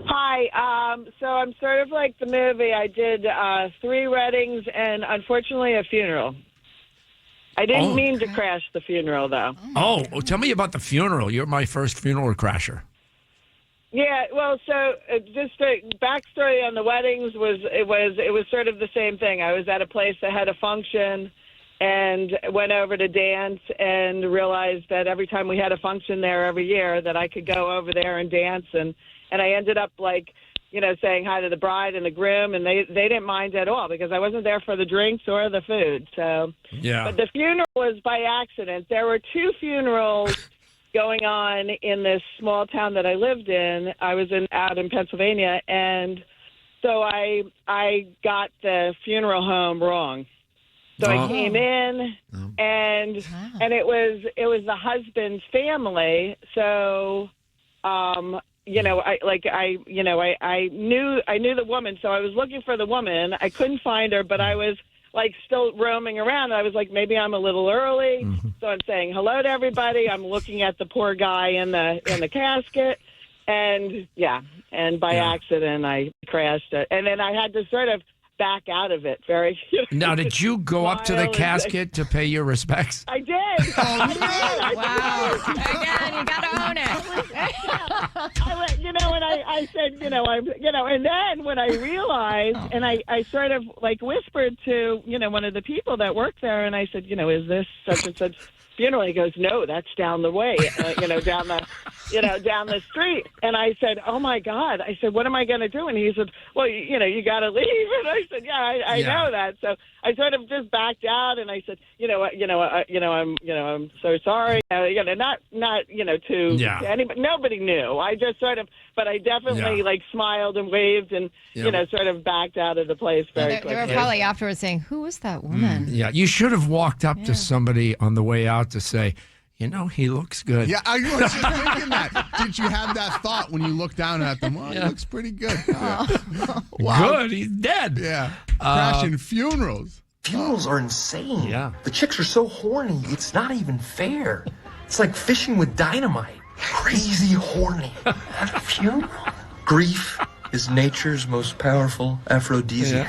Hi. So I'm sort of like the movie. I did 3 weddings and, unfortunately, a funeral. I didn't mean to crash the funeral, though. Tell me about the funeral. You're my first funeral crasher. Yeah, well, so just a backstory on the weddings was it was sort of the same thing. I was at a place that had a function and went over to dance and realized that every time we had a function there every year that I could go over there and dance, and I ended up saying hi to the bride and the groom, and they didn't mind at all because I wasn't there for the drinks or the food. So yeah. But the funeral was by accident. There were 2 funerals going on in this small town that I lived in. I was out in Pennsylvania, and so I got the funeral home wrong. So I came in, and it was the husband's family. So, I knew the woman. So I was looking for the woman. I couldn't find her, but I was still roaming around. I was like, maybe I'm a little early. Mm-hmm. So I'm saying hello to everybody. I'm looking at the poor guy in the casket, and by accident I crashed it, and then I had to sort of back out of it. Now, did you go up to the casket to pay your respects? I did. I did. Wow! Again, you got to own it. I said, and then when I realized, and I sort of whispered to, one of the people that worked there, and I said, is this such and such funeral? He goes, no, that's down the way, down the street. And I said, oh my God. I said, what am I going to do? And he said, well, you got to leave. And I said, yeah, I know that. So I sort of just backed out, and I said, I'm so sorry. Not to anybody. Nobody knew. I just sort of, but I definitely smiled and waved and sort of backed out of the place very quickly. They were probably afterwards saying, who was that woman? Yeah, you should have walked up to somebody on the way out to say, he looks good. Yeah, I was just thinking that. Did you have that thought when you look down at them? He looks pretty good. Wow. Good, he's dead. Yeah, crashing funerals. Funerals are insane. Yeah. The chicks are so horny, it's not even fair. It's like fishing with dynamite. Crazy horny at a funeral. Grief is nature's most powerful aphrodisiac.